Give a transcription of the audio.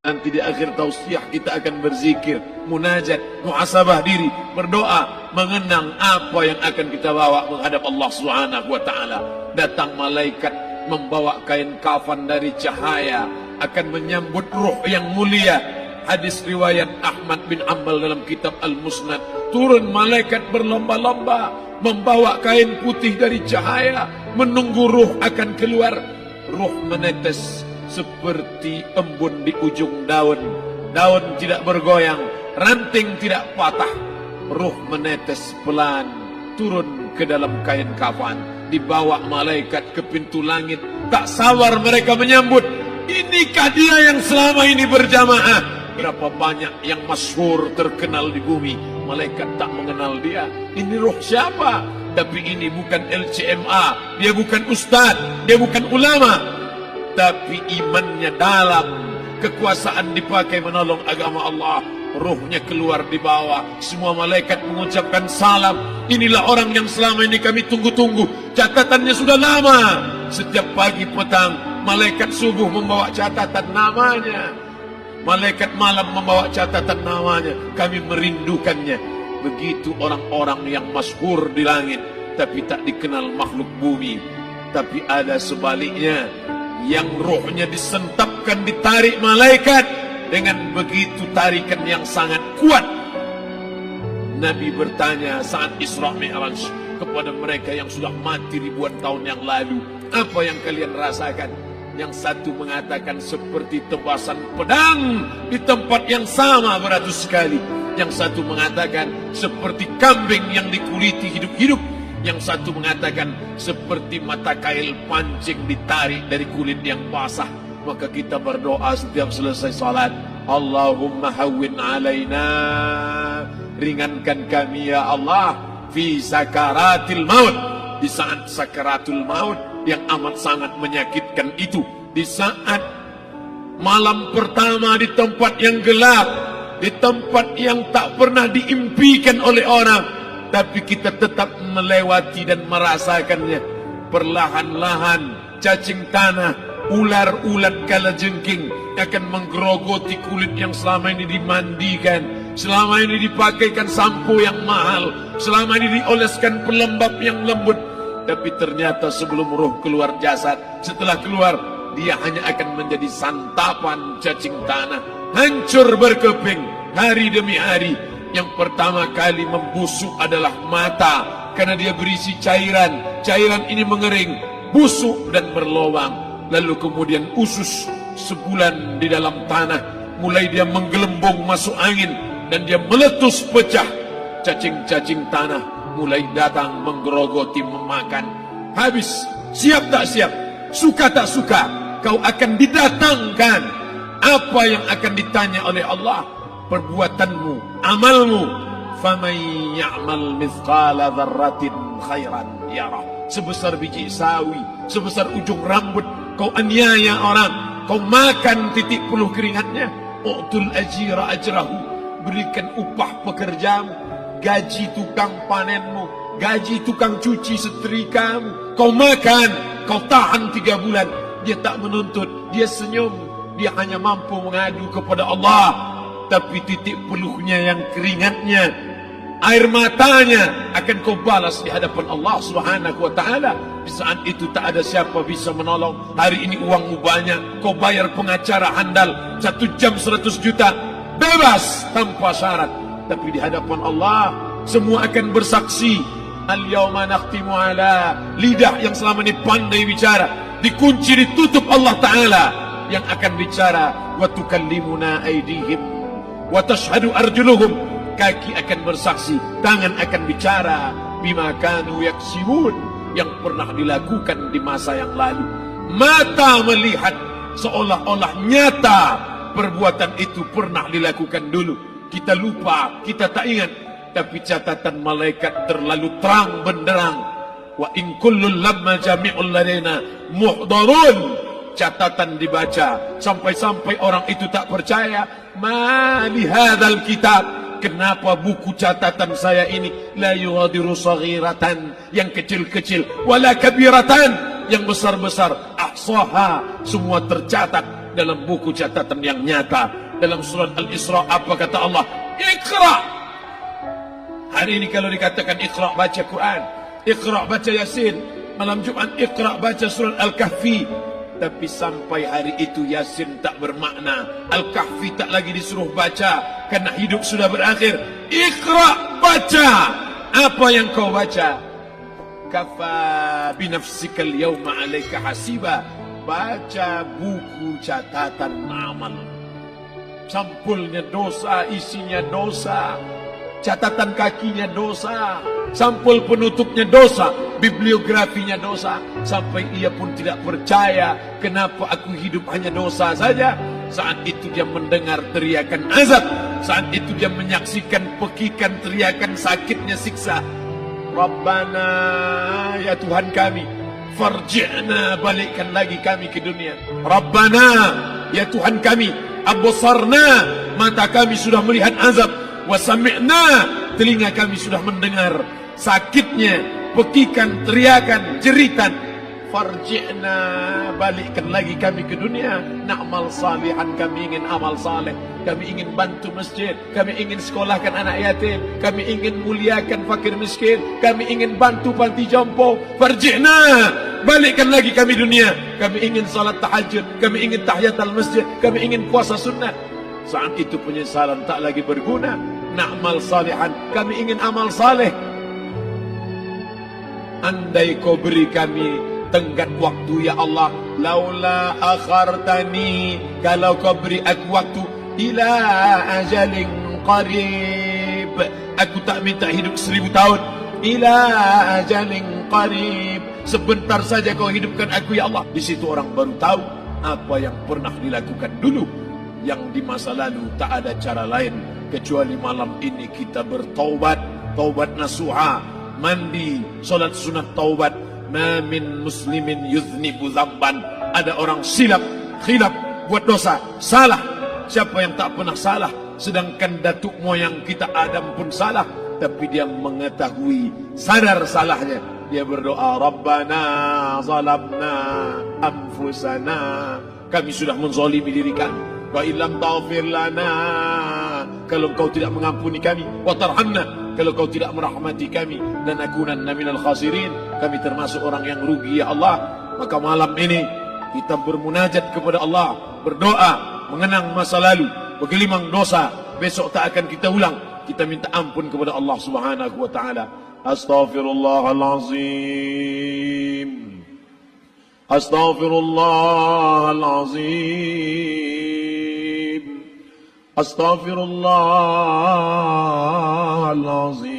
Nanti di akhir tausiah kita akan berzikir, munajat, muhasabah diri, berdoa, mengenang apa yang akan kita bawa menghadap Allah Subhanahu wa taala. Datang malaikat membawa kain kafan dari cahaya, akan menyambut ruh yang mulia. Hadis riwayat Ahmad bin Ambal dalam kitab Al-Musnad, turun malaikat berlomba-lomba membawa kain putih dari cahaya, menunggu ruh akan keluar. Ruh menetes seperti embun di ujung daun. Daun tidak bergoyang, ranting tidak patah. Ruh menetes pelan turun ke dalam kain kafan, dibawa malaikat ke pintu langit. Tak sabar mereka menyambut. Inikah dia yang selama ini berjamaah? Berapa banyak yang masyhur terkenal di bumi, malaikat tak mengenal dia. Ini ruh siapa? Tapi ini bukan LCMA, dia bukan ustaz, dia bukan ulama, tapi imannya dalam, kekuasaan dipakai menolong agama Allah. Ruhnya keluar di bawah, semua malaikat mengucapkan salam. Inilah orang yang selama ini kami tunggu-tunggu, catatannya sudah lama. Setiap pagi petang malaikat subuh membawa catatan namanya, malaikat malam membawa catatan namanya. Kami merindukannya. Begitu orang-orang yang masyhur di langit tapi tak dikenal makhluk bumi. Tapi ada sebaliknya, yang rohnya disentapkan, ditarik malaikat dengan begitu tarikan yang sangat kuat. Nabi bertanya saat Isra Mi'raj kepada mereka yang sudah mati ribuan tahun yang lalu, apa yang kalian rasakan? Yang satu mengatakan seperti tebasan pedang di tempat yang sama beratus kali. Yang satu mengatakan seperti kambing yang dikuliti hidup-hidup. Yang satu mengatakan seperti mata kail pancing ditarik dari kulit yang basah. Maka kita berdoa setiap selesai salat, Allahumma hawwin alaina, ringankan kami ya Allah, fi sakaratil maut, di saat sakaratul maut yang amat sangat menyakitkan itu. Di saat malam pertama di tempat yang gelap, di tempat yang tak pernah diimpikan oleh orang, tapi kita tetap melewati dan merasakannya. Perlahan-lahan cacing tanah, ular-ulat kalajengking akan menggerogoti kulit yang selama ini dimandikan, selama ini dipakaikan sampo yang mahal, selama ini dioleskan pelembab yang lembut. Tapi ternyata sebelum roh keluar jasad, setelah keluar, dia hanya akan menjadi santapan cacing tanah, hancur berkeping hari demi hari. Yang pertama kali membusuk adalah mata, karena dia berisi cairan. Cairan ini mengering, busuk dan berlubang. Lalu kemudian usus sebulan di dalam tanah, mulai dia menggelembung masuk angin dan dia meletus pecah. Cacing-cacing tanah mulai datang menggerogoti, memakan. Habis, siap tak siap, suka tak suka, kau akan didatangkan. Apa yang akan ditanya oleh Allah? Perbuatanmu, amalmu. Faman ya'mal mithqala dzarratin khairan yarah. Sebesar biji sawi, sebesar ujung rambut, kau aniaya orang, kau makan titik puluh keringatnya. U'tul ajira ajrahu, berikan upah pekerjamu, gaji tukang panenmu, gaji tukang cuci setrikamu. Kau makan, kau tahan 3 bulan. Dia tak menuntut, dia senyum, dia hanya mampu mengadu kepada Allah. Tapi titik peluhnya yang keringatnya, air matanya akan kau balas di hadapan Allah Subhanahu wa taala. Di saat itu tak ada siapa bisa menolong. Hari ini uangmu banyak, kau bayar pengacara handal 1 jam 100 juta, bebas tanpa syarat. Tapi di hadapan Allah semua akan bersaksi. Al-yawma nakhtimu ala, lidah yang selama ini pandai bicara dikunci, ditutup Allah taala yang akan bicara. Wa tukallimuna aydihim wa tashhadu arjuluhum, kaki akan bersaksi, tangan akan bicara. Bima kanu yaksibun, yang pernah dilakukan di masa yang lalu. Mata melihat seolah-olah nyata perbuatan itu pernah dilakukan dulu. Kita lupa, kita tak ingat. Tapi catatan malaikat terlalu terang benderang. Wa in kullun lamma jami'ul ladaina muhdarun. Catatan dibaca sampai-sampai orang itu tak percaya. Ma li hadzal kitab, kenapa buku catatan saya ini la yughadiru saghiratan, yang kecil-kecil, wala kabiratan, yang besar-besar, ahsaha, semua tercatat dalam buku catatan yang nyata. Dalam surat Al-Isra apa kata Allah? Iqra. Hari ini kalau dikatakan Iqra baca Quran, Iqra baca Yasin, malam Jumat Iqra baca surat Al-Kahfi, tapi sampai hari itu Yasin tak bermakna, Al-Kahfi tak lagi disuruh baca karena hidup sudah berakhir. Iqra, baca. Apa yang kau baca? Kafa binafsikal yawma alaika hasiba. Baca buku catatan amal. Sampulnya dosa, isinya dosa. Catatan kakinya dosa, sampul penutupnya dosa, bibliografinya dosa. Sampai ia pun tidak percaya, kenapa aku hidup hanya dosa saja. Saat itu dia mendengar teriakan azab, saat itu dia menyaksikan pekikan teriakan sakitnya siksa. Rabbana, ya Tuhan kami, farji'na, balikkan lagi kami ke dunia. Rabbana, ya Tuhan kami, absarna, mata kami sudah melihat azab, wasami'na, telinga kami sudah mendengar sakitnya, pekikan, teriakan, jeritan. Farji'na, balikkan lagi kami ke dunia. Na'mal salihan, kami ingin amal saleh. Kami ingin bantu masjid, kami ingin sekolahkan anak yatim, kami ingin muliakan fakir miskin, kami ingin bantu panti jompo. Farji'na, balikkan lagi kami dunia. Kami ingin salat tahajud, kami ingin tahiyatul masjid, kami ingin puasa sunnah. Saat itu penyesalan tak lagi berguna. Na'mal salihan, kami ingin amal saleh. Andai kau beri kami tenggat waktu ya Allah, laula akhartani, kalau kau beri aku waktu, ila ajalin qarib, aku tak minta hidup 1000 tahun, ila ajalin qarib, sebentar saja kau hidupkan aku ya Allah. Di situ orang baru tahu apa yang pernah dilakukan dulu, yang di masa lalu tak ada cara lain kecuali malam ini kita bertaubat, taubat nasuha, mandi, solat sunat taubat. Ma min muslimin yuznibu zamban, ada orang silap, khilaf, buat dosa, salah. Siapa yang tak pernah salah? Sedangkan datuk moyang kita Adam pun salah, tapi dia mengetahui, sadar salahnya. Dia berdoa, Rabbana zalamna anfusana, kami sudah menzalimi diri kami. Wa illam taghfir lana, kalau kau tidak mengampuni kami, wa tarhamna, kalau kau tidak merahmati kami, dan akunanna minal khasirin, kami termasuk orang yang rugi ya Allah. Maka malam ini kita bermunajat kepada Allah, berdoa, mengenang masa lalu, bergelimang dosa, besok tak akan kita ulang. Kita minta ampun kepada Allah Subhanahu wa taala. Astaghfirullahalazim, astaghfirullahalazim, astaghfirullahalazim.